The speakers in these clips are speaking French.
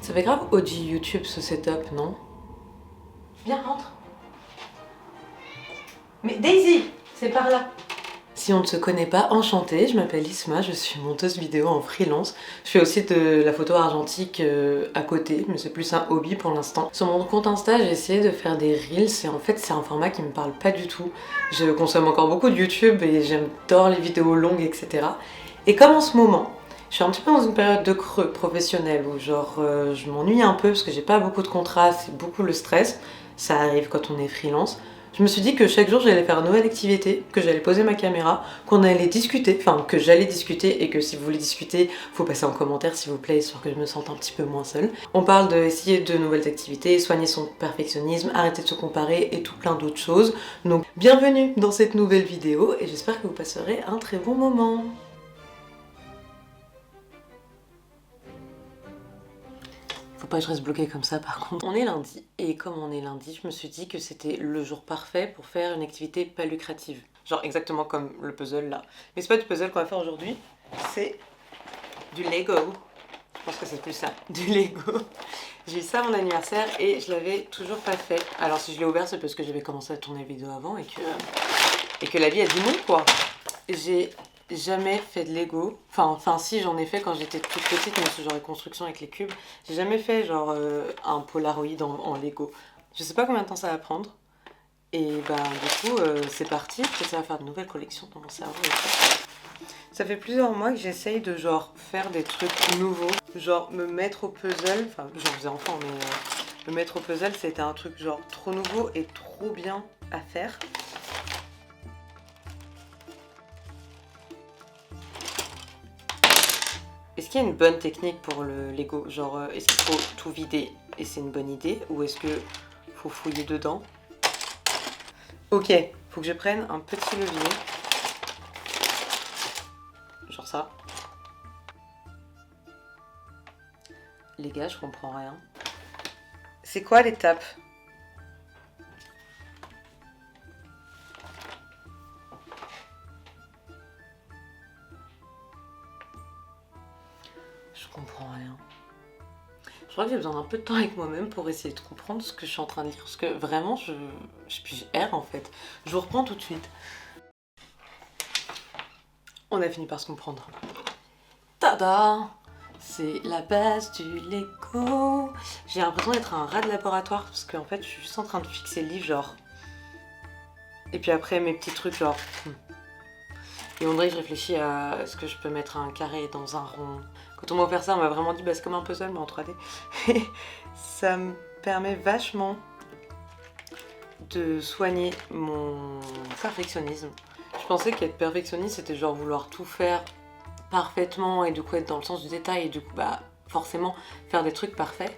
Ça fait grave OG YouTube ce setup, non? Viens, rentre. Mais Daisy, c'est par là. Si on ne se connaît pas, enchantée, je m'appelle Isma, je suis monteuse vidéo en freelance. Je fais aussi de la photo argentique à côté, mais c'est plus un hobby pour l'instant. Sur mon compte Insta, j'ai essayé de faire des reels et en fait c'est un format qui me parle pas du tout. Je consomme encore beaucoup de YouTube et j'adore les vidéos longues, etc. Et comme en ce moment, je suis un petit peu dans une période de creux professionnel où genre je m'ennuie un peu parce que j'ai pas beaucoup de contrats, c'est beaucoup le stress. Ça arrive quand on est freelance. Je me suis dit que chaque jour j'allais faire une nouvelle activité, que j'allais poser ma caméra, qu'on allait discuter, enfin que j'allais discuter et que si vous voulez discuter, faut passer en commentaire s'il vous plaît, histoire que je me sente un petit peu moins seule. On parle d'essayer de nouvelles activités, soigner son perfectionnisme, arrêter de se comparer et tout plein d'autres choses. Donc bienvenue dans cette nouvelle vidéo et j'espère que vous passerez un très bon moment. Faut pas que je reste bloquée comme ça par contre. On est lundi et comme on est lundi, je me suis dit que c'était le jour parfait pour faire une activité pas lucrative. Genre exactement comme le puzzle là. Mais c'est pas du puzzle qu'on va faire aujourd'hui, c'est du Lego. Je pense que c'est plus ça, du Lego. J'ai eu ça à mon anniversaire et je l'avais toujours pas fait. Alors si je l'ai ouvert c'est parce que j'avais commencé à tourner la vidéo avant et que la vie a dit non quoi. J'ai jamais fait de Lego. Enfin si j'en ai fait quand j'étais toute petite, mais ce genre de construction avec les cubes. J'ai jamais fait genre un Polaroid en Lego. Je sais pas combien de temps ça va prendre. Et bah du coup c'est parti. Peut-être ça va faire de nouvelles collections dans mon cerveau et tout. Ça fait plusieurs mois que j'essaye de genre faire des trucs nouveaux. Genre me mettre au puzzle. Enfin j'en faisais enfant mais me mettre au puzzle c'était un truc genre trop nouveau et trop bien à faire. Est-ce qu'il y a une bonne technique pour le Lego? Genre, est-ce qu'il faut tout vider et c'est une bonne idée? Ou est-ce que faut fouiller dedans? Ok, faut que je prenne un petit levier. Genre ça. Les gars, je comprends rien. C'est quoi l'étape? Je comprends rien. Je crois que j'ai besoin d'un peu de temps avec moi-même pour essayer de comprendre ce que je suis en train de lire. Parce que vraiment, je erre en fait. Je vous reprends tout de suite. On a fini par se comprendre. Tada! C'est la base du Lego. J'ai l'impression d'être un rat de laboratoire parce qu'en fait, je suis juste en train de fixer le livre, genre. Et puis après, mes petits trucs, genre. Et on dirait que je réfléchis à est-ce que je peux mettre un carré dans un rond. Quand on m'a offert ça, on m'a vraiment dit bah, c'est comme un puzzle mais en 3D. Et ça me permet vachement de soigner mon perfectionnisme. Je pensais qu'être perfectionniste c'était genre vouloir tout faire parfaitement et du coup être dans le sens du détail et du coup bah forcément faire des trucs parfaits.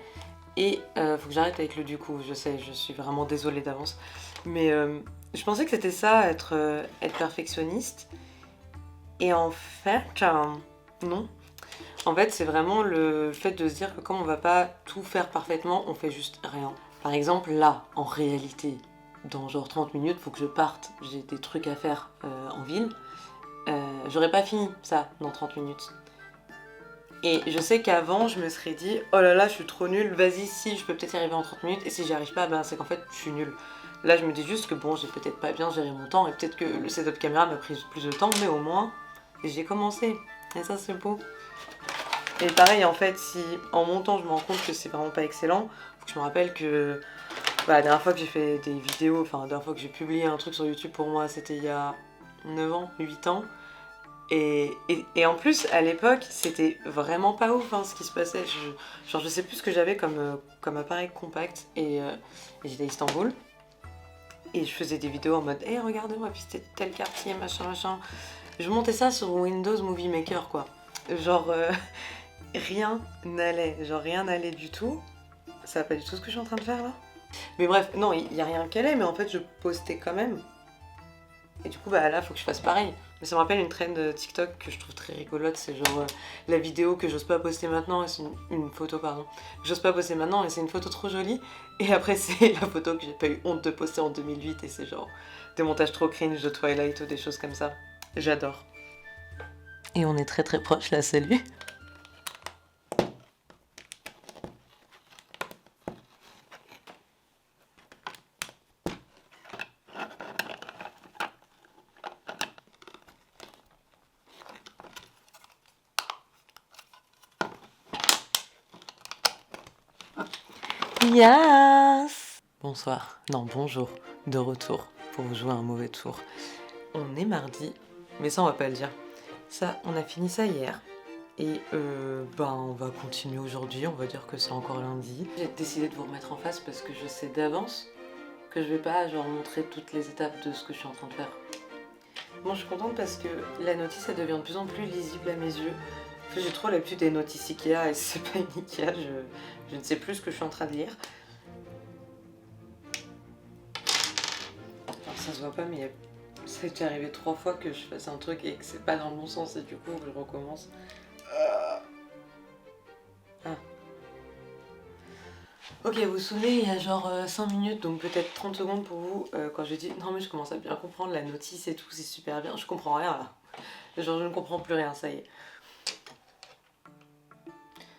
Et faut que j'arrête avec le du coup, je sais, je suis vraiment désolée d'avance. Mais je pensais que c'était ça, être perfectionniste. Et en fait, non. En fait, c'est vraiment le fait de se dire que comme on va pas tout faire parfaitement, on fait juste rien. Par exemple, là, en réalité, dans genre 30 minutes, faut que je parte. J'ai des trucs à faire en ville. J'aurais pas fini ça dans 30 minutes. Et je sais qu'avant, je me serais dit, oh là là, je suis trop nulle, vas-y, si, je peux peut-être y arriver en 30 minutes. Et si j'y arrive pas, ben c'est qu'en fait, je suis nulle. Là, je me dis juste que bon, j'ai peut-être pas bien géré mon temps et peut-être que le setup caméra m'a pris plus de temps, mais au moins, j'ai commencé. Et ça, c'est beau. Et pareil, en fait, si en montant, je me rends compte que c'est vraiment pas excellent, faut que je me rappelle que la dernière fois que j'ai fait des vidéos, enfin, la dernière fois que j'ai publié un truc sur YouTube pour moi, c'était il y a 9 ans, 8 ans. Et en plus, à l'époque, c'était vraiment pas ouf hein, ce qui se passait. Je sais plus ce que j'avais comme appareil compact. Et j'étais à Istanbul. Et je faisais des vidéos en mode hey, regardez, on va visiter tel quartier, machin, machin. Je montais ça sur Windows Movie Maker, quoi. Genre, rien n'allait. Genre, rien n'allait du tout. Ça va pas du tout ce que je suis en train de faire là. Mais bref, non, il y a rien qu'elle est, mais en fait, je postais quand même. Et du coup, bah là, faut que je fasse pareil. Mais ça me rappelle une trend TikTok que je trouve très rigolote. C'est genre la vidéo que j'ose pas poster maintenant. Et c'est une photo, pardon. Que j'ose pas poster maintenant et c'est une photo trop jolie. Et après, c'est la photo que j'ai pas eu honte de poster en 2008. Et c'est genre des montages trop cringe de Twilight ou des choses comme ça. J'adore. Et on est très très proche là, salut. Yes. Bonsoir, non bonjour, de retour pour vous jouer un mauvais tour. On est mardi, mais ça on va pas le dire. Ça, on a fini ça hier. Et on va continuer aujourd'hui, on va dire que c'est encore lundi. J'ai décidé de vous remettre en face parce que je sais d'avance que je vais pas genre montrer toutes les étapes de ce que je suis en train de faire. Bon, je suis contente parce que la notice elle devient de plus en plus lisible à mes yeux. En fait, j'ai trop l'habitude des notices Ikea et c'est pas une Ikea, je ne sais plus ce que je suis en train de lire. Alors ça se voit pas mais ça est arrivé 3 fois que je fasse un truc et que c'est pas dans le bon sens et du coup je recommence. Ah. Ok, vous vous souvenez, il y a genre 5 minutes, donc peut-être 30 secondes pour vous, quand j'ai dit non mais je commence à bien comprendre la notice et tout, c'est super bien, je comprends rien là. Genre je ne comprends plus rien, ça y est.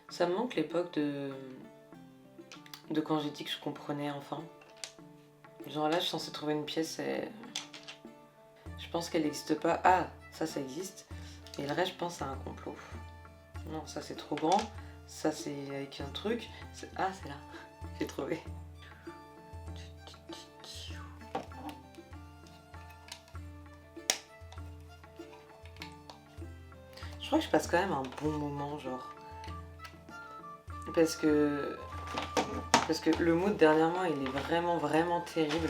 Ça me manque l'époque de quand j'ai dit que je comprenais enfin. Genre là je suis censée trouver une pièce et je pense qu'elle n'existe pas. Ah, ça existe. Et le reste je pense à un complot. Non, ça c'est trop grand. Ça c'est avec un truc. Ah, c'est là. J'ai trouvé. Je crois que je passe quand même un bon moment, genre. Parce que le mood dernièrement il est vraiment terrible.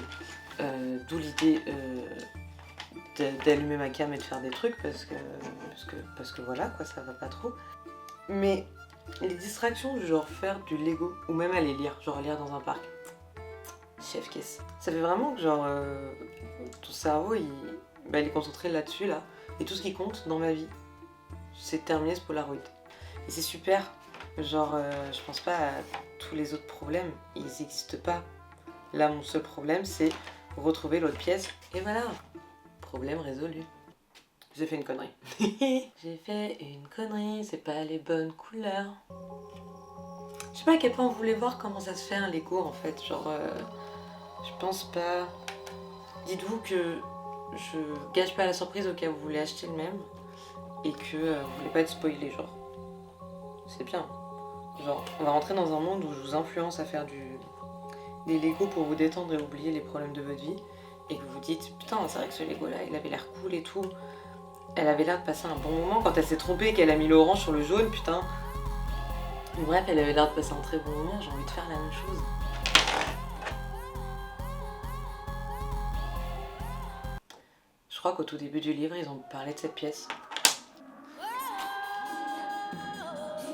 D'où l'idée d'allumer ma cam et de faire des trucs parce que voilà quoi, ça va pas trop. Mais les distractions du genre faire du Lego ou même aller lire, genre lire dans un parc, chef kiss. Ça fait vraiment que genre ton cerveau il est concentré là-dessus là. Et tout ce qui compte dans ma vie, c'est de terminer ce Polaroid. Et c'est super. Genre je pense pas à tous les autres problèmes, ils n'existent pas. Là mon seul problème c'est retrouver l'autre pièce et voilà, problème résolu. J'ai fait une connerie. J'ai fait une connerie, c'est pas les bonnes couleurs. Je sais pas à quel point vous voulez voir comment ça se fait un Lego en fait, genre je pense pas. Dites-vous que je gâche pas la surprise au cas où vous voulez acheter le même et que vous voulez pas être spoilé genre. C'est bien. Genre on va rentrer dans un monde où je vous influence à faire des Lego pour vous détendre et oublier les problèmes de votre vie et que vous vous dites putain c'est vrai que ce Lego là il avait l'air cool et tout. Elle avait l'air de passer un bon moment quand elle s'est trompée et qu'elle a mis l'orange sur le jaune, putain. Bref, elle avait l'air de passer un très bon moment, j'ai envie de faire la même chose. Je crois qu'au tout début du livre, ils ont parlé de cette pièce.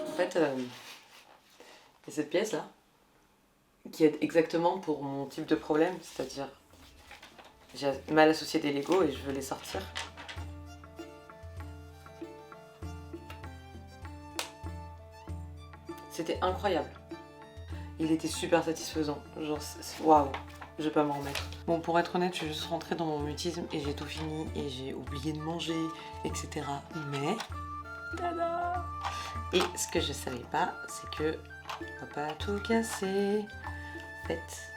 En fait, il y a cette pièce là, qui est exactement pour mon type de problème, c'est-à-dire j'ai mal associé des Legos et je veux les sortir. C'était incroyable. Il était super satisfaisant. Genre, waouh, je vais pas m'en remettre. Bon, pour être honnête, je suis juste rentrée dans mon mutisme et j'ai tout fini et j'ai oublié de manger, etc. Mais, tada! Et ce que je savais pas, c'est que on va pas tout casser. En fait,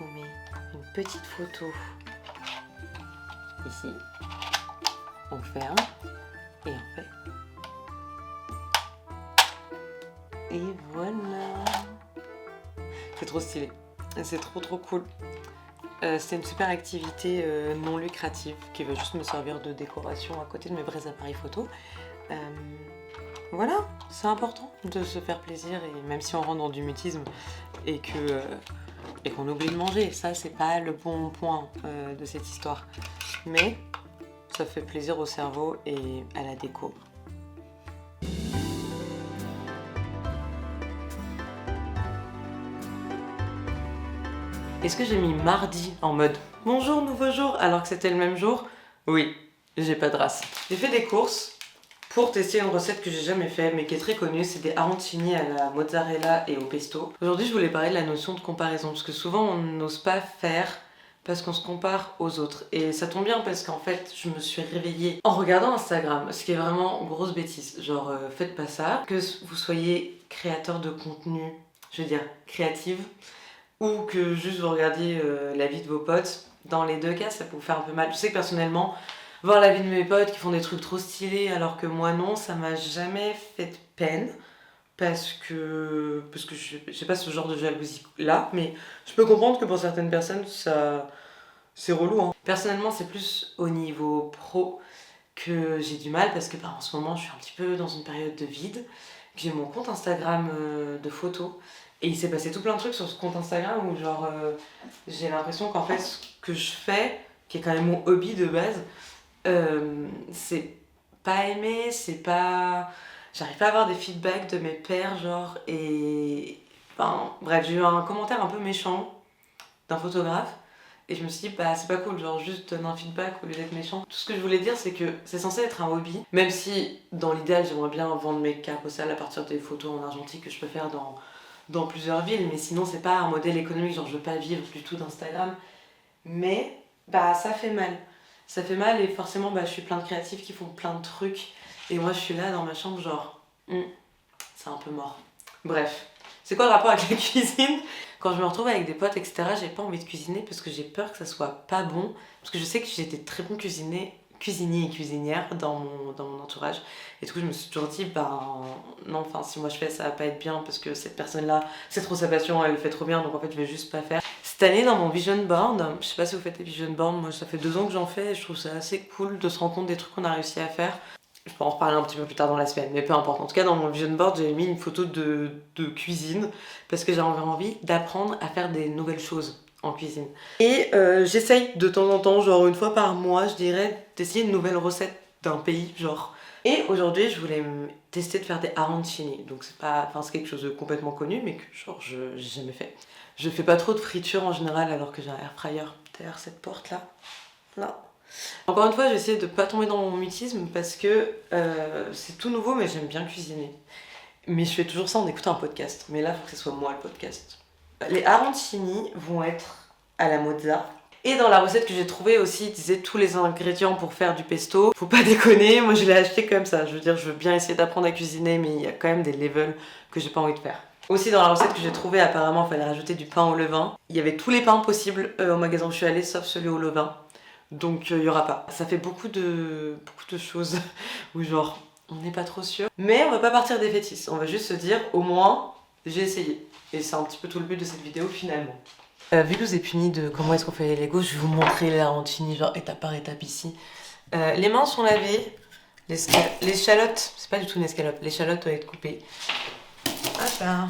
on met une petite photo ici. On ferme et on fait. Et voilà. C'est trop stylé. C'est trop cool. C'était une super activité non lucrative qui va juste me servir de décoration à côté de mes vrais appareils photo. Voilà, c'est important de se faire plaisir et même si on rentre dans du mutisme et qu'on oublie de manger, ça c'est pas le bon point de cette histoire. Mais ça fait plaisir au cerveau et à la déco. Est-ce que j'ai mis mardi en mode bonjour nouveau jour alors que c'était le même jour? Oui, j'ai pas de race. J'ai fait des courses pour tester une recette que j'ai jamais fait mais qui est très connue, c'est des arancini à la mozzarella et au pesto. Aujourd'hui je voulais parler de la notion de comparaison parce que souvent on n'ose pas faire parce qu'on se compare aux autres. Et ça tombe bien parce qu'en fait je me suis réveillée en regardant Instagram, ce qui est vraiment grosse bêtise. Genre faites pas ça. Que vous soyez créateur de contenu, je veux dire créative, ou que juste vous regardiez la vie de vos potes, dans les deux cas ça peut vous faire un peu mal. Je sais que personnellement, voir la vie de mes potes qui font des trucs trop stylés alors que moi non, ça m'a jamais fait de peine. parce que j'ai pas ce genre de jalousie là, mais je peux comprendre que pour certaines personnes ça c'est relou, hein. Personnellement c'est plus au niveau pro que j'ai du mal parce que en ce moment je suis un petit peu dans une période de vide. J'ai mon compte Instagram de photos et il s'est passé tout plein de trucs sur ce compte Instagram où genre j'ai l'impression qu'en fait ce que je fais, qui est quand même mon hobby de base, c'est pas aimé, c'est pas... J'arrive pas à avoir des feedbacks de mes pairs genre et... Enfin bref, j'ai eu un commentaire un peu méchant d'un photographe et je me suis dit bah c'est pas cool, genre juste donne un feedback au lieu d'être méchant. Tout ce que je voulais dire c'est que c'est censé être un hobby, même si dans l'idéal j'aimerais bien vendre mes cartes postales à partir des photos en argentique que je peux faire dans plusieurs villes, mais sinon c'est pas un modèle économique, genre je veux pas vivre du tout d'Instagram. Mais bah ça fait mal. Ça fait mal et forcément bah, je suis plein de créatifs qui font plein de trucs et moi je suis là dans ma chambre genre c'est un peu mort. Bref, c'est quoi le rapport avec la cuisine? Quand je me retrouve avec des potes etc, j'ai pas envie de cuisiner parce que j'ai peur que ça soit pas bon, parce que je sais que j'étais très bon cuisinier et cuisinière dans mon entourage et du coup je me suis toujours dit bah non, enfin si moi je fais ça va pas être bien parce que cette personne là c'est trop sa passion, elle le fait trop bien donc en fait je vais juste pas faire. Cette année dans mon vision board, je sais pas si vous faites des vision boards, moi ça fait 2 ans que j'en fais et je trouve ça assez cool de se rendre compte des trucs qu'on a réussi à faire. Je peux en reparler un petit peu plus tard dans la semaine, mais peu importe. En tout cas, dans mon vision board, j'ai mis une photo de cuisine parce que j'ai envie d'apprendre à faire des nouvelles choses en cuisine. Et j'essaye de temps en temps, genre une fois par mois, je dirais, d'essayer une nouvelle recette d'un pays, genre. Et aujourd'hui, je voulais tester de faire des arancini. Donc c'est pas, enfin c'est quelque chose de complètement connu, mais que genre j'ai jamais fait. Je fais pas trop de friture en général, alors que j'ai un air fryer derrière cette porte là. Là. Encore une fois, je vais essayer de pas tomber dans mon mutisme parce que c'est tout nouveau, mais j'aime bien cuisiner. Mais je fais toujours ça en écoutant un podcast. Mais là, il faut que ce soit moi le podcast. Les arancini vont être à la mozza. Et dans la recette que j'ai trouvée aussi, ils disaient tous les ingrédients pour faire du pesto. Faut pas déconner, moi je l'ai acheté comme ça. Je veux dire, je veux bien essayer d'apprendre à cuisiner, mais il y a quand même des levels que j'ai pas envie de faire. Aussi dans la recette que j'ai trouvée, apparemment, il fallait rajouter du pain au levain. Il y avait tous les pains possibles au magasin où je suis allée, sauf celui au levain. Donc il y aura pas. Ça fait beaucoup de choses où genre on n'est pas trop sûr. Mais on va pas partir des fétiches, on va juste se dire au moins j'ai essayé. Et c'est un petit peu tout le but de cette vidéo finalement. Vu que je vous ai puni de comment est-ce qu'on fait les Legos, je vais vous montrer les arancini genre étape par étape ici. Les mains sont lavées, l'échalote, c'est pas du tout une escalope, l'échalote doit être coupée. Hop là.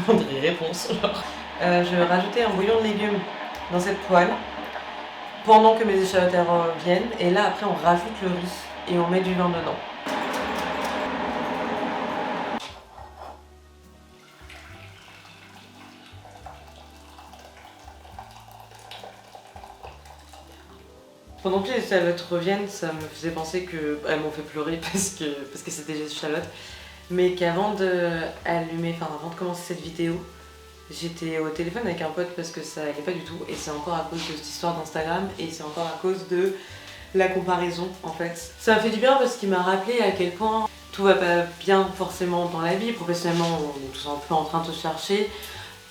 On dirait réponse genre. Je vais rajouter un bouillon de légumes dans cette poêle pendant que mes échalotes viennent et là après on rajoute le riz et on met du vin dedans. Pendant que les échalotes reviennent, ça me faisait penser qu'elles m'ont fait pleurer parce que c'était des échalotes, mais qu'avant avant de commencer cette vidéo, j'étais au téléphone avec un pote parce que ça allait pas du tout et c'est encore à cause de cette histoire d'Instagram et c'est encore à cause de la comparaison en fait. Ça m'a fait du bien parce qu'il m'a rappelé à quel point tout va pas bien forcément dans la vie, professionnellement on est tous un peu en train de se chercher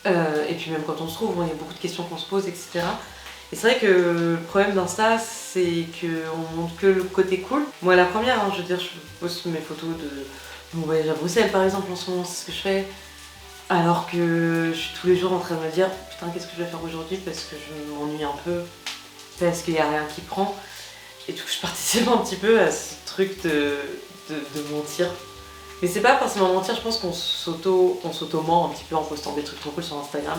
et puis même quand on se trouve, il y a beaucoup de questions qu'on se pose etc. Et c'est vrai que le problème d'Insta c'est qu'on montre que le côté cool. Moi la première, hein, je veux dire, je poste mes photos de mon voyage à Bruxelles par exemple en ce moment, c'est ce que je fais. Alors que je suis tous les jours en train de me dire putain qu'est-ce que je vais faire aujourd'hui parce que je m'ennuie un peu, parce qu'il n'y a rien qui prend. Et du coup je participe un petit peu à ce truc de mentir. Mais c'est pas forcément mentir, je pense qu'on s'auto-ment un petit peu en postant des trucs trop cool sur Instagram.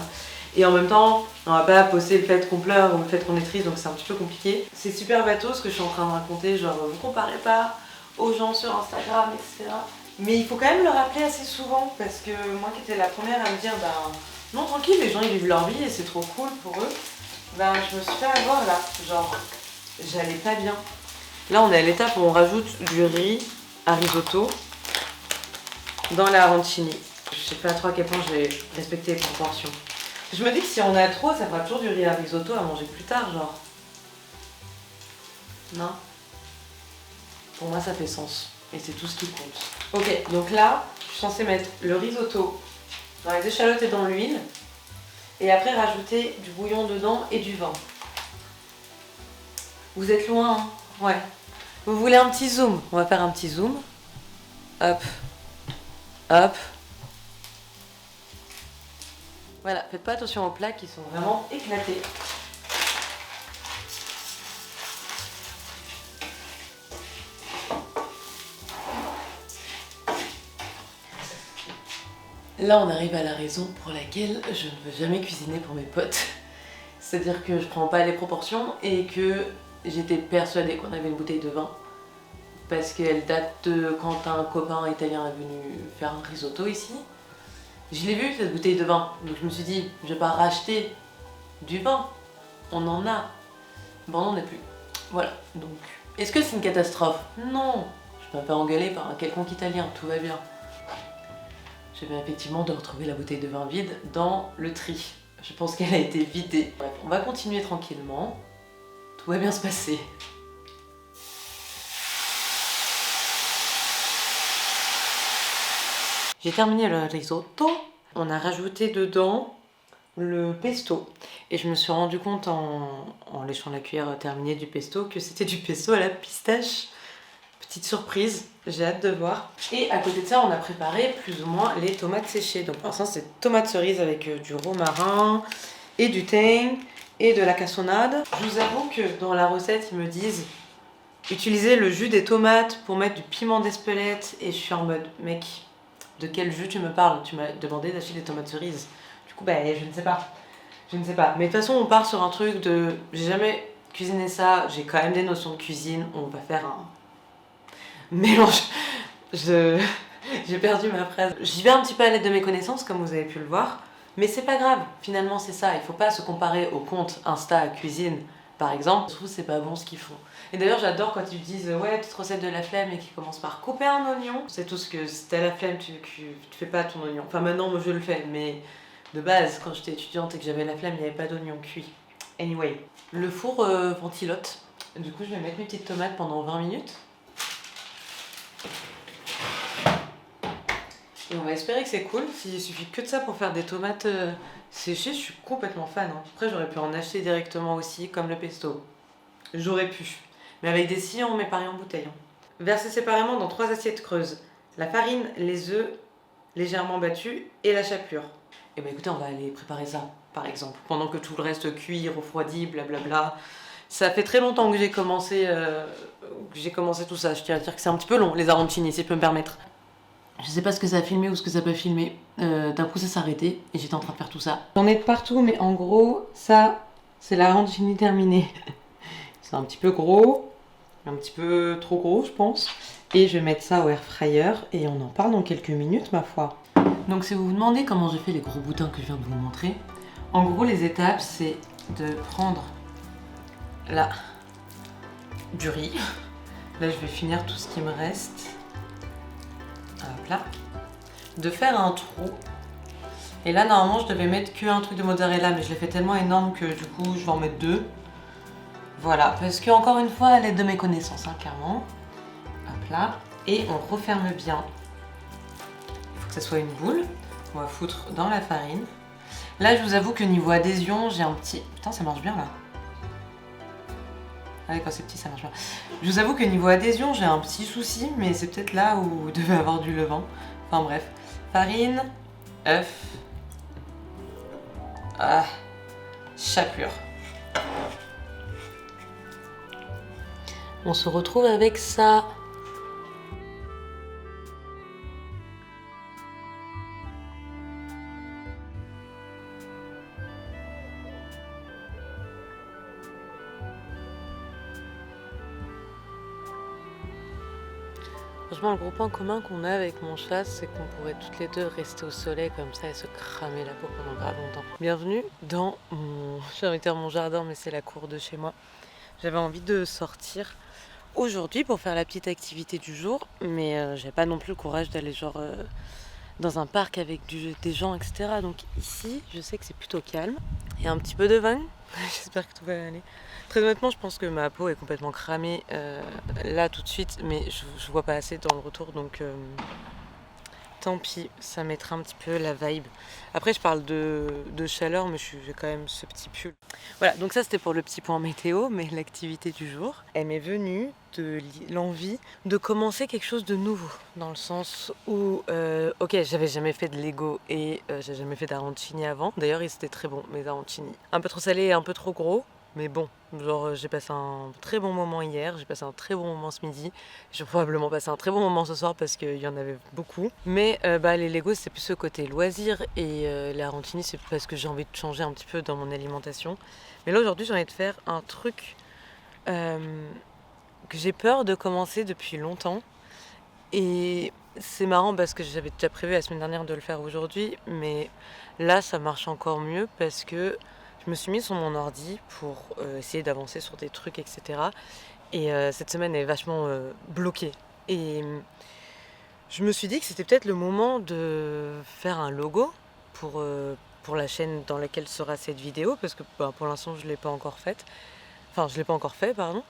Et en même temps, on va pas poster le fait qu'on pleure ou le fait qu'on est triste, donc c'est un petit peu compliqué. C'est super bateau ce que je suis en train de raconter, genre vous comparez pas aux gens sur Instagram, etc. Mais il faut quand même le rappeler assez souvent parce que moi qui étais la première à me dire bah non tranquille, les gens ils vivent leur vie et c'est trop cool pour eux, bah je me suis fait avoir là, genre j'allais pas bien. Là on est à l'étape où on rajoute du riz à risotto dans la arancini. Je sais pas trop à quel point je vais respecter les proportions. Je me dis que si on a trop, ça fera toujours du riz à risotto à manger plus tard genre. Non? Pour moi, ça fait sens. Et c'est tout ce qui compte. Ok, donc là, je suis censée mettre le risotto dans les échalotes et dans l'huile. Et après, rajouter du bouillon dedans et du vin. Vous êtes loin, hein? Ouais. Vous voulez un petit zoom? On va faire un petit zoom. Hop. Hop. Voilà, faites pas attention aux plats qui sont vraiment éclatés. Là, on arrive à la raison pour laquelle je ne veux jamais cuisiner pour mes potes. C'est-à-dire que je prends pas les proportions et que j'étais persuadée qu'on avait une bouteille de vin. Parce qu'elle date de quand un copain italien est venu faire un risotto ici. Je l'ai vue cette bouteille de vin, donc je me suis dit, je vais pas racheter du vin. On en a. Bon, on n'en a plus. Voilà, donc. Est-ce que c'est une catastrophe? Non. Je ne vais pas engueuler par un quelconque italien, tout va bien. Je viens effectivement de retrouver la bouteille de vin vide dans le tri. Je pense qu'elle a été vidée. Bref, on va continuer tranquillement. Tout va bien se passer. J'ai terminé le risotto. On a rajouté dedans le pesto. Et je me suis rendu compte en léchant la cuillère terminée du pesto que c'était du pesto à la pistache. Petite surprise, j'ai hâte de voir. Et à côté de ça, on a préparé plus ou moins les tomates séchées. Donc pour l'instant, c'est tomates cerises avec du romarin et du thym et de la cassonade. Je vous avoue que dans la recette, ils me disent utilisez le jus des tomates pour mettre du piment d'Espelette. Et je suis en mode, mec, de quel jus tu me parles? Tu m'as demandé d'acheter des tomates cerises. Du coup, bah, je ne sais pas. Je ne sais pas. Mais de toute façon, on part sur un truc de... J'ai jamais cuisiné ça, j'ai quand même des notions de cuisine. On va faire un mélange. J'ai perdu ma phrase. J'y vais un petit peu à l'aide de mes connaissances, comme vous avez pu le voir. Mais c'est pas grave. Finalement, c'est ça. Il faut pas se comparer aux comptes Insta cuisine, par exemple. Je trouve que c'est pas bon ce qu'ils font. Et d'ailleurs, j'adore quand ils disent ouais, petite recette de la flemme et qui commence par couper un oignon. C'est tout ce que si t'as la flemme, tu fais pas ton oignon. Enfin, maintenant, moi je le fais, mais de base, quand j'étais étudiante et que j'avais la flemme, il n'y avait pas d'oignon cuit. Anyway, le four ventilote. Du coup, je vais mettre mes petites tomates pendant 20 minutes. Et on va espérer que c'est cool. S'il suffit que de ça pour faire des tomates séchées, je suis complètement fan. Hein. Après, j'aurais pu en acheter directement aussi, comme le pesto. J'aurais pu. Mais avec des sillons, mais pareil en bouteille. Hein. Versez séparément dans 3 assiettes creuses. La farine, les œufs légèrement battus et la chapelure. Et bah écoutez, on va aller préparer ça, par exemple. Pendant que tout le reste cuit, refroidit, blablabla. Ça fait très longtemps que j'ai commencé tout ça. Je tiens à dire que c'est un petit peu long, les arancini, si je peux me permettre. Je sais pas ce que ça a filmé ou ce que ça peut filmer. D'un coup, ça s'est arrêté et j'étais en train de faire tout ça. J'en ai de partout, mais en gros, ça, c'est l'arancini terminé. C'est un petit peu gros, un petit peu trop gros, je pense. Et je vais mettre ça au air fryer et on en parle dans quelques minutes, ma foi. Donc, si vous vous demandez comment j'ai fait les gros boudins que je viens de vous montrer, en gros, les étapes, c'est de prendre là du riz. Là, je vais finir tout ce qui me reste. Hop là. De faire un trou. Et là, normalement, je devais mettre qu'un truc de mozzarella, mais je l'ai fait tellement énorme que du coup, je vais en mettre 2. Voilà, parce que encore une fois, à l'aide de mes connaissances, hein, clairement. Hop là. Et on referme bien. Il faut que ça soit une boule. On va foutre dans la farine. Là, je vous avoue que niveau adhésion, j'ai un petit... Putain, ça marche bien, là. Ah oui, quand c'est petit, ça marche bien. Je vous avoue que niveau adhésion, j'ai un petit souci, mais c'est peut-être là où vous devez avoir du levain. Enfin bref. Farine, œuf, chapelure. On se retrouve avec ça. Franchement, le gros point commun qu'on a avec mon chat, c'est qu'on pourrait toutes les deux rester au soleil comme ça et se cramer la peau pendant grave longtemps. Bienvenue dans j'ai envie de dire mon jardin, mais c'est la cour de chez moi. J'avais envie de sortir aujourd'hui pour faire la petite activité du jour, mais j'ai pas non plus le courage d'aller genre dans un parc avec des gens, etc. Donc ici, je sais que c'est plutôt calme. Il y a un petit peu de vent, j'espère que tout va aller. Très honnêtement, je pense que ma peau est complètement cramée là tout de suite, mais je vois pas assez dans le retour, donc tant pis, ça mettra un petit peu la vibe. Après, je parle de chaleur, mais j'ai quand même ce petit pull. Voilà, donc ça c'était pour le petit point météo, mais l'activité du jour, elle m'est venue de l'envie de commencer quelque chose de nouveau. Dans le sens où, ok, j'avais jamais fait de Lego et j'ai jamais fait d'arancini avant. D'ailleurs, ils étaient très bons, mes arancini. Un peu trop salés et un peu trop gros. Mais bon, genre j'ai passé un très bon moment hier, j'ai passé un très bon moment ce midi, j'ai probablement passé un très bon moment ce soir parce qu'il y en avait beaucoup. Mais les Lego c'est plus ce côté loisir et les arancini c'est parce que j'ai envie de changer un petit peu dans mon alimentation. Mais là aujourd'hui j'ai envie de faire un truc que j'ai peur de commencer depuis longtemps. Et c'est marrant parce que j'avais déjà prévu la semaine dernière de le faire aujourd'hui, mais là ça marche encore mieux parce que je me suis mise sur mon ordi pour essayer d'avancer sur des trucs, etc. Et cette semaine est vachement bloquée. Et je me suis dit que c'était peut-être le moment de faire un logo pour la chaîne dans laquelle sera cette vidéo, parce que pour l'instant je ne l'ai pas encore faite. Enfin, je ne l'ai pas encore fait, pardon.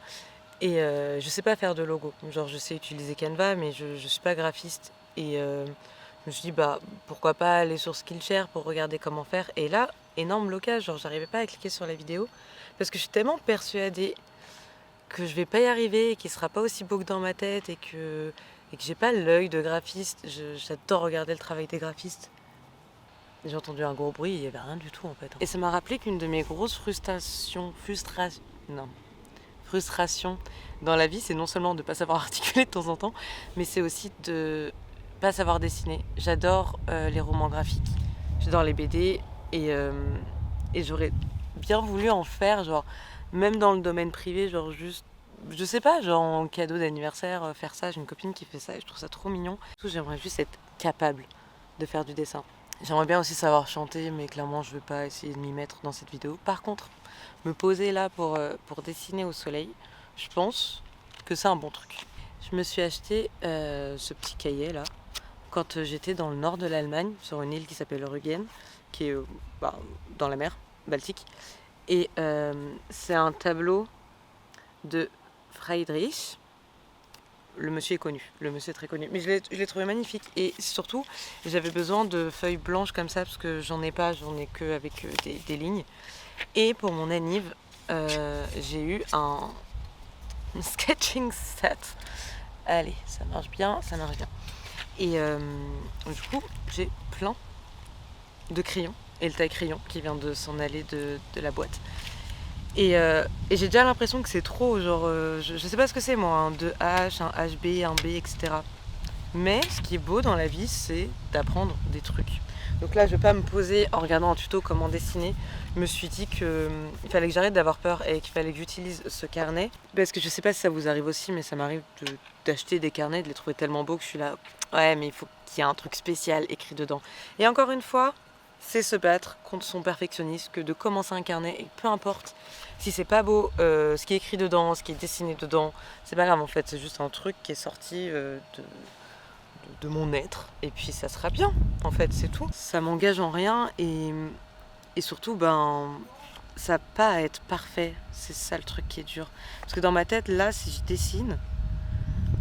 Et je sais pas faire de logo. Genre, je sais utiliser Canva, mais je suis pas graphiste. Et je me suis dit, pourquoi pas aller sur Skillshare pour regarder comment faire. Et là, énorme blocage. Genre, j'arrivais pas à cliquer sur la vidéo parce que je suis tellement persuadée que je vais pas y arriver et qu'il sera pas aussi beau que dans ma tête et que j'ai pas l'œil de graphiste. J'adore regarder le travail des graphistes. J'ai entendu un gros bruit, il y avait rien du tout en fait. Et ça m'a rappelé qu'une de mes grosses frustrations dans la vie, c'est non seulement de ne pas savoir articuler de temps en temps, mais c'est aussi de pas savoir dessiner. J'adore les romans graphiques, j'adore les BD et j'aurais bien voulu en faire, genre même dans le domaine privé, genre juste, je sais pas, genre en cadeau d'anniversaire, faire ça. J'ai une copine qui fait ça et je trouve ça trop mignon. J'aimerais juste être capable de faire du dessin. J'aimerais bien aussi savoir chanter, mais clairement je veux pas essayer de m'y mettre dans cette vidéo. Par contre, me poser là pour dessiner au soleil, je pense que c'est un bon truc. Je me suis acheté ce petit cahier là quand j'étais dans le nord de l'Allemagne, sur une île qui s'appelle Rügen, qui est dans la mer Baltique. Et c'est un tableau de Friedrich. Le monsieur est connu, le monsieur est très connu, mais je l'ai trouvé magnifique. Et surtout, j'avais besoin de feuilles blanches comme ça parce que j'en ai pas, j'en ai que avec des lignes. Et pour mon anniv, j'ai eu un sketching set. Allez, ça marche bien, ça marche bien. Et du coup, j'ai plein de crayons et le taille-crayon qui vient de s'en aller de la boîte. Et j'ai déjà l'impression que c'est trop, genre, je sais pas ce que c'est moi, un 2H, un HB, un B, etc. Mais ce qui est beau dans la vie, c'est d'apprendre des trucs. Donc là, je vais pas me poser en regardant un tuto comment dessiner. Je me suis dit qu'il fallait que j'arrête d'avoir peur et qu'il fallait que j'utilise ce carnet. Parce que je sais pas si ça vous arrive aussi, mais ça m'arrive d'acheter des carnets, de les trouver tellement beaux que je suis là, ouais, mais il faut qu'il y ait un truc spécial écrit dedans. Et encore une fois, c'est se battre contre son perfectionnisme que de commencer un carnet et peu importe si c'est pas beau, ce qui est écrit dedans, ce qui est dessiné dedans, c'est pas grave en fait, c'est juste un truc qui est sorti de mon être et puis ça sera bien en fait, c'est tout. Ça m'engage en rien et surtout ça n'a pas à être parfait, c'est ça le truc qui est dur. Parce que dans ma tête là, si je dessine,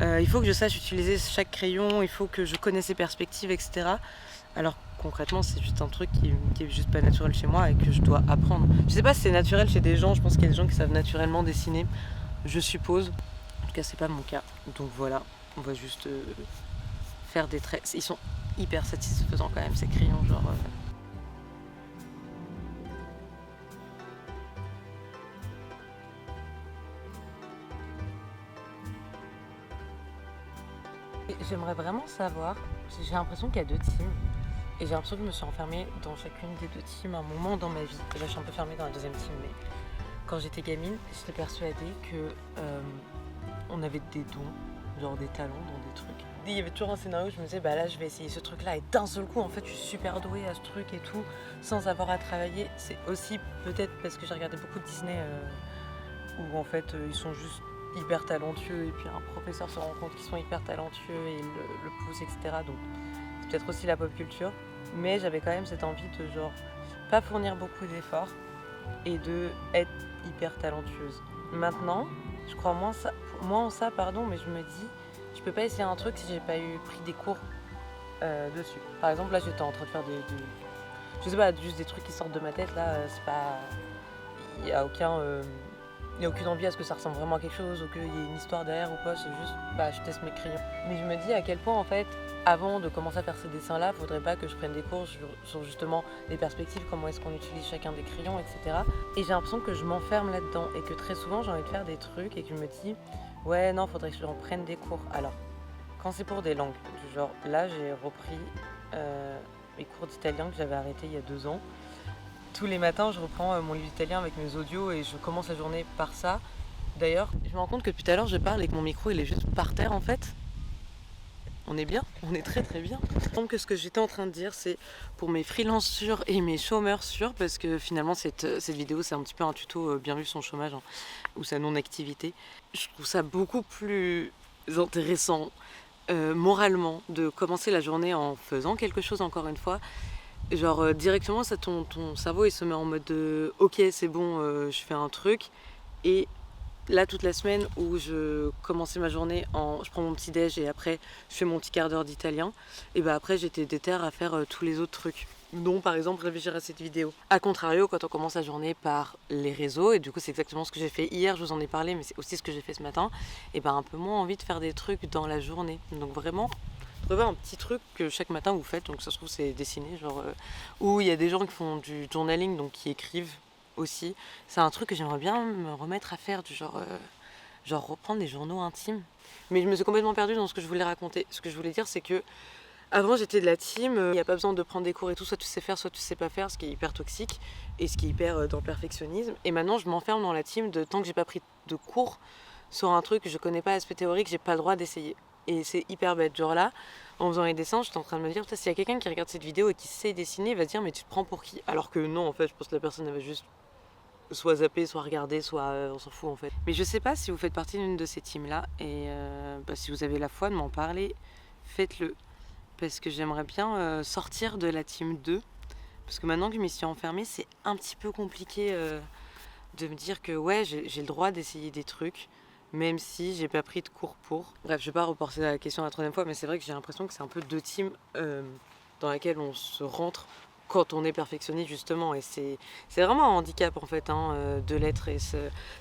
il faut que je sache utiliser chaque crayon, il faut que je connaisse ses perspectives, etc. Alors concrètement, c'est juste un truc qui est juste pas naturel chez moi et que je dois apprendre. Je sais pas si c'est naturel chez des gens, je pense qu'il y a des gens qui savent naturellement dessiner, je suppose. En tout cas, c'est pas mon cas. Donc voilà, on va juste faire des traits. Ils sont hyper satisfaisants quand même, ces crayons, genre... J'aimerais vraiment savoir, j'ai l'impression qu'il y a 2 teams. Et j'ai l'impression que je me suis enfermée dans chacune des 2 teams à un moment dans ma vie. Et là, je suis un peu fermée dans la deuxième team, mais quand j'étais gamine, j'étais persuadée que on avait des dons, genre des talents dans des trucs. Il y avait toujours un scénario où je me disais, là, je vais essayer ce truc-là. Et d'un seul coup, en fait, je suis super douée à ce truc et tout, sans avoir à travailler. C'est aussi peut-être parce que j'ai regardé beaucoup de Disney où, en fait, ils sont juste hyper talentueux. Et puis un professeur se rend compte qu'ils sont hyper talentueux et le pousse, etc. Donc, c'est peut-être aussi la pop culture. Mais j'avais quand même cette envie de genre pas fournir beaucoup d'efforts et de être hyper talentueuse. maintenant, je crois moins en ça, pardon, mais je me dis, je peux pas essayer un truc si j'ai pas pris des cours dessus. Par exemple, là, j'étais en train de faire je sais pas, juste des trucs qui sortent de ma tête, là, c'est pas... Il y a aucune envie à ce que ça ressemble vraiment à quelque chose ou qu'il y ait une histoire derrière ou quoi, c'est juste, je teste mes crayons. Mais je me dis à quel point, en fait, avant de commencer à faire ces dessins-là, faudrait pas que je prenne des cours sur justement les perspectives, comment est-ce qu'on utilise chacun des crayons, etc. Et j'ai l'impression que je m'enferme là-dedans et que très souvent, j'ai envie de faire des trucs et que je me dis, ouais, non, faudrait que j'en prenne des cours. Alors, quand c'est pour des langues, du genre, là, j'ai repris mes cours d'italien que j'avais arrêté il y a 2 ans. Tous les matins, je reprends mon livre d'italien avec mes audios et je commence la journée par ça. D'ailleurs, je me rends compte que depuis tout à l'heure, je parle et que mon micro, il est juste par terre, en fait. On est bien, on est très très bien. Donc que ce que j'étais en train de dire, c'est pour mes freelances sûrs et mes chômeurs sûrs, parce que finalement, cette vidéo, c'est un petit peu un tuto bien vu son chômage, hein, ou sa non-activité. Je trouve ça beaucoup plus intéressant, moralement, de commencer la journée en faisant quelque chose, encore une fois. Genre directement ça, ton cerveau il se met en mode ok c'est bon, je fais un truc. Et là toute la semaine où je commençais ma journée je prends mon petit déj et après je fais mon petit quart d'heure d'italien, et après j'étais déter à faire tous les autres trucs, dont par exemple réfléchir à cette vidéo. A contrario, quand on commence la journée par les réseaux, et du coup c'est exactement ce que j'ai fait hier, je vous en ai parlé, mais c'est aussi ce que j'ai fait ce matin, et un peu moins envie de faire des trucs dans la journée. Donc vraiment trouver un petit truc que chaque matin vous faites, donc ça se trouve c'est dessiné, genre où il y a des gens qui font du journaling, donc qui écrivent aussi. C'est un truc que j'aimerais bien me remettre à faire, du genre reprendre des journaux intimes. Mais je me suis complètement perdue dans ce que je voulais raconter. Ce que je voulais dire, c'est que avant j'étais de la team, il n'y a pas besoin de prendre des cours et tout, soit tu sais faire, soit tu sais pas faire, ce qui est hyper toxique et ce qui est hyper dans le perfectionnisme. Et maintenant je m'enferme dans la team de tant que j'ai pas pris de cours sur un truc que je connais pas l'aspect théorique, j'ai pas le droit d'essayer. Et c'est hyper bête. Genre là, en faisant les dessins, j'étais en train de me dire, s'il y a quelqu'un qui regarde cette vidéo et qui sait dessiner, il va se dire, mais tu te prends pour qui? Alors que non, en fait, je pense que la personne elle va juste soit zapper, soit regarder, soit on s'en fout en fait. Mais je sais pas si vous faites partie d'une de ces teams-là, et si vous avez la foi de m'en parler, faites-le. Parce que j'aimerais bien sortir de la team 2. Parce que maintenant que je m'y suis enfermée, c'est un petit peu compliqué de me dire que ouais, j'ai le droit d'essayer des trucs, même si j'ai pas pris de cours pour. Bref, je vais pas reporter la question la troisième fois, mais c'est vrai que j'ai l'impression que c'est un peu 2 teams dans laquelle on se rentre quand on est perfectionniste justement, et c'est vraiment un handicap en fait de l'être, et ça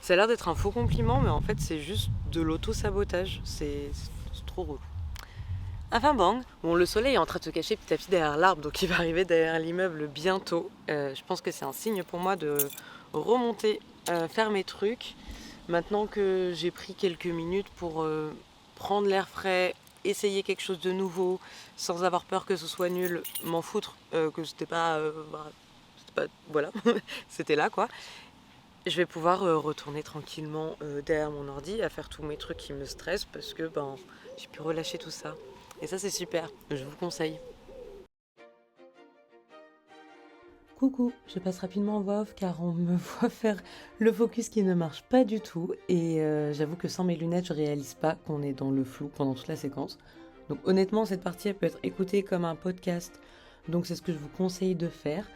a l'air d'être un faux compliment, mais en fait c'est juste de l'auto-sabotage, c'est trop relou. Enfin bon, le soleil est en train de se cacher petit à petit derrière l'arbre, donc il va arriver derrière l'immeuble bientôt. Je pense que c'est un signe pour moi de remonter, faire mes trucs. Maintenant que j'ai pris quelques minutes pour prendre l'air frais, essayer quelque chose de nouveau, sans avoir peur que ce soit nul, m'en foutre, que c'était pas... voilà, c'était là quoi. Je vais pouvoir retourner tranquillement derrière mon ordi à faire tous mes trucs qui me stressent, parce que j'ai pu relâcher tout ça. Et ça c'est super, je vous conseille. Coucou, je passe rapidement en voix off car on me voit faire le focus qui ne marche pas du tout, et j'avoue que sans mes lunettes je réalise pas qu'on est dans le flou pendant toute la séquence. Donc honnêtement cette partie elle peut être écoutée comme un podcast, donc c'est ce que je vous conseille de faire,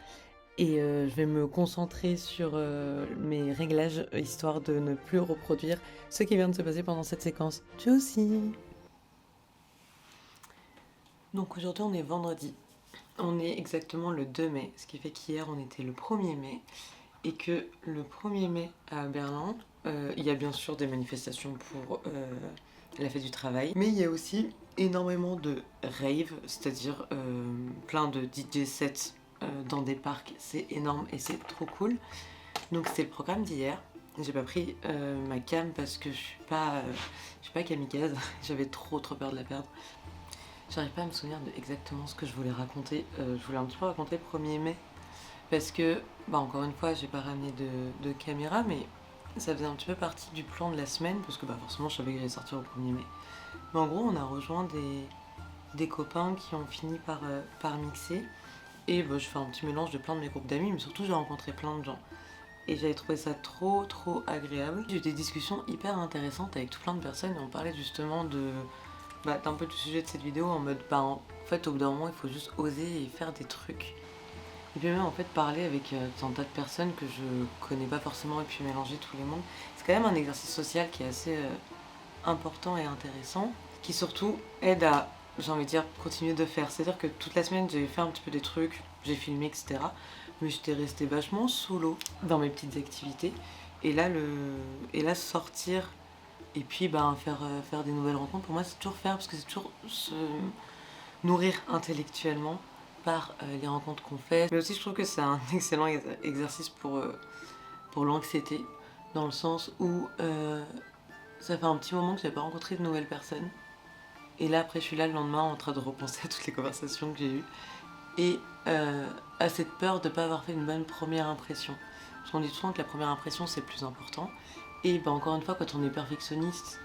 et je vais me concentrer sur mes réglages histoire de ne plus reproduire ce qui vient de se passer pendant cette séquence. Tchuss. Donc aujourd'hui on est vendredi. On est exactement le 2 mai, ce qui fait qu'hier on était le 1er mai, et que le 1er mai à Berlin, il y a bien sûr des manifestations pour la fête du travail, mais il y a aussi énormément de rave, c'est-à-dire plein de DJ sets dans des parcs, c'est énorme et c'est trop cool. Donc c'était le programme d'hier. J'ai pas pris ma cam parce que je suis pas kamikaze, j'avais trop peur de la perdre. J'arrive pas à me souvenir de exactement ce que je voulais raconter. Je voulais un petit peu raconter le 1er mai parce que, encore une fois, j'ai pas ramené de caméra, mais ça faisait un petit peu partie du plan de la semaine parce que forcément je savais que j'allais sortir au 1er mai. Mais en gros, on a rejoint des copains qui ont fini par mixer, et je fais un petit mélange de plein de mes groupes d'amis, mais surtout j'ai rencontré plein de gens. Et j'avais trouvé ça trop agréable. J'ai eu des discussions hyper intéressantes avec tout plein de personnes, et on parlait justement d'un peu du sujet de cette vidéo, en mode en fait au bout d'un moment il faut juste oser et faire des trucs. Et puis même en fait parler avec un tas de personnes que je connais pas forcément et puis mélanger tous les mondes. C'est quand même un exercice social qui est assez important et intéressant, qui surtout aide à, j'ai envie de dire, continuer de faire. C'est-à-dire que toute la semaine j'ai fait un petit peu des trucs, j'ai filmé, etc. Mais j'étais restée vachement solo dans mes petites activités. Et là sortir et puis faire des nouvelles rencontres, pour moi c'est toujours faire, parce que c'est toujours se nourrir intellectuellement par les rencontres qu'on fait. Mais aussi je trouve que c'est un excellent exercice pour l'anxiété, dans le sens où ça fait un petit moment que je n'ai pas rencontré de nouvelles personnes. Et là après je suis là le lendemain en train de repenser à toutes les conversations que j'ai eues. Et à cette peur de ne pas avoir fait une bonne première impression. Parce qu'on dit souvent que la première impression c'est le plus important. Et encore une fois, quand on est perfectionniste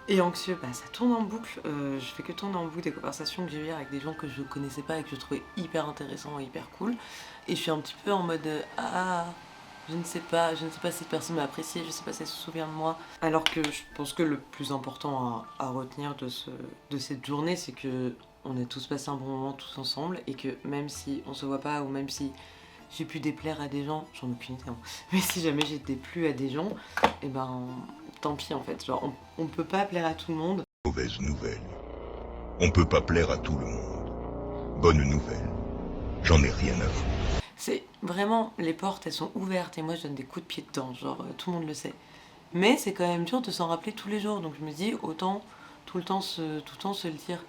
et anxieux, ça tourne en boucle. Je fais que tourner en boucle des conversations que j'ai eues hier avec des gens que je connaissais pas et que je trouvais hyper intéressants et hyper cool. Et je suis un petit peu en mode je ne sais pas si cette personne m'a apprécié, je sais pas si elle se souvient de moi. Alors que je pense que le plus important à retenir de cette journée, c'est que on a tous passé un bon moment tous ensemble et que même si on se voit pas ou même si j'ai pu déplaire à des gens, j'en ai aucune idée, hein. Mais si jamais j'ai déplu à des gens, et tant pis en fait. Genre, on peut pas plaire à tout le monde. Mauvaise nouvelle. On peut pas plaire à tout le monde. Bonne nouvelle. J'en ai rien à foutre. C'est vraiment, les portes elles sont ouvertes et moi je donne des coups de pied dedans, genre tout le monde le sait. Mais c'est quand même dur de s'en rappeler tous les jours, donc je me dis autant tout le temps se le dire.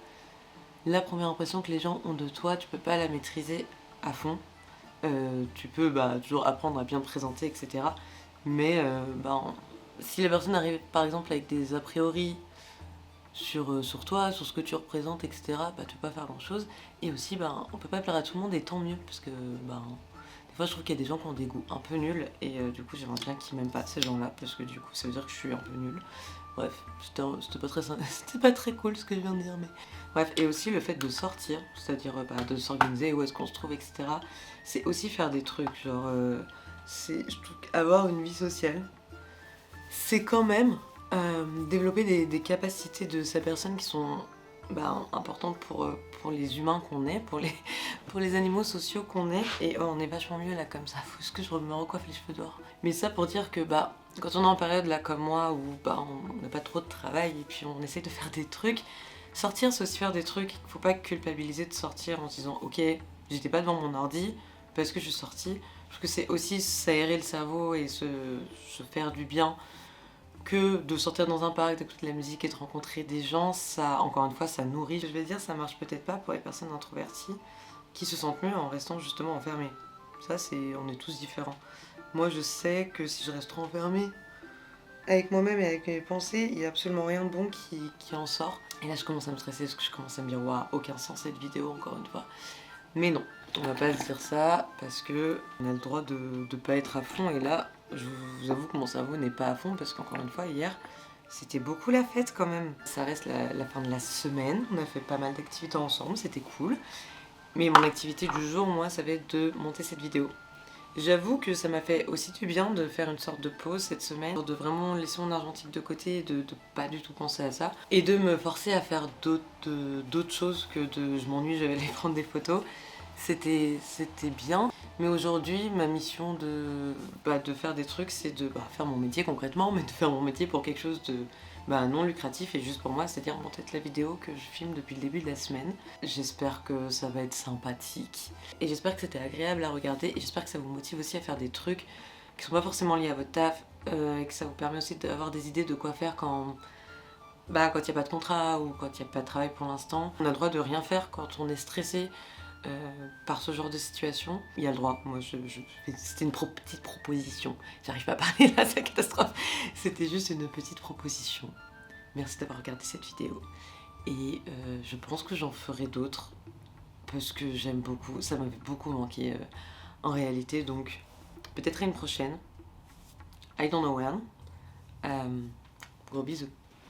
La première impression que les gens ont de toi, tu peux pas la maîtriser à fond. Tu peux toujours apprendre à bien te présenter, etc. Mais si la personne arrive par exemple avec des a priori sur toi, sur ce que tu représentes, etc., tu peux pas faire grand chose. Et aussi, on peut pas plaire à tout le monde et tant mieux, parce que des fois je trouve qu'il y a des gens qui ont des goûts un peu nuls et du coup j'aimerais bien qu'ils m'aiment pas ces gens-là, parce que du coup ça veut dire que je suis un peu nulle. Bref, c'était pas très cool ce que je viens de dire, mais bref. Et aussi le fait de sortir, c'est-à-dire de s'organiser, où est-ce qu'on se trouve, etc. C'est aussi faire des trucs, genre je trouve qu'avoir une vie sociale, c'est quand même développer des capacités de sa personne qui sont importantes pour les humains qu'on est, pour les animaux sociaux qu'on est. Et on est vachement mieux là comme ça, faut que je me recoiffe les cheveux dehors. Mais ça pour dire que quand on est en période là comme moi où on n'a pas trop de travail et puis on essaie de faire des trucs, sortir c'est aussi faire des trucs. Faut pas culpabiliser de sortir en se disant ok, j'étais pas devant mon ordi parce que je suis sortie. Parce que c'est aussi s'aérer le cerveau et se faire du bien, que de sortir dans un parc, d'écouter de la musique et de rencontrer des gens. Ça, encore une fois, ça nourrit. Je vais dire, ça marche peut-être pas pour les personnes introverties qui se sentent mieux en restant justement enfermées. Ça, on est tous différents. Moi, je sais que si je reste trop enfermée avec moi-même et avec mes pensées, il y a absolument rien de bon qui en sort. Et là, je commence à me stresser parce que je commence à me dire, waouh, aucun sens cette vidéo, encore une fois. Mais non, on va pas se dire ça parce que on a le droit de pas être à fond. Et là, je vous avoue que mon cerveau n'est pas à fond parce qu'encore une fois, hier, c'était beaucoup la fête quand même. Ça reste la fin de la semaine, on a fait pas mal d'activités ensemble, c'était cool. Mais mon activité du jour, moi, ça va être de monter cette vidéo. J'avoue que ça m'a fait aussi du bien de faire une sorte de pause cette semaine, de vraiment laisser mon argentique de côté et de pas du tout penser à ça. Et de me forcer à faire d'autres choses que je m'ennuie, je vais aller prendre des photos. C'était bien. Mais aujourd'hui, ma mission de faire des trucs, c'est de faire mon métier concrètement, mais de faire mon métier pour quelque chose de non lucratif et juste pour moi, c'est-à-dire monter la vidéo que je filme depuis le début de la semaine. J'espère que ça va être sympathique et j'espère que c'était agréable à regarder et j'espère que ça vous motive aussi à faire des trucs qui sont pas forcément liés à votre taf et que ça vous permet aussi d'avoir des idées de quoi faire quand il n'y a pas de contrat ou quand il n'y a pas de travail pour l'instant. On a le droit de rien faire quand on est stressé par ce genre de situation. Il y a le droit. Moi, c'était une petite proposition. J'arrive pas à parler là, c'est la catastrophe. C'était juste une petite proposition. Merci d'avoir regardé cette vidéo. Et je pense que j'en ferai d'autres parce que j'aime beaucoup. Ça m'avait beaucoup manqué en réalité. Donc, peut-être à une prochaine. I don't know when. Gros bisous.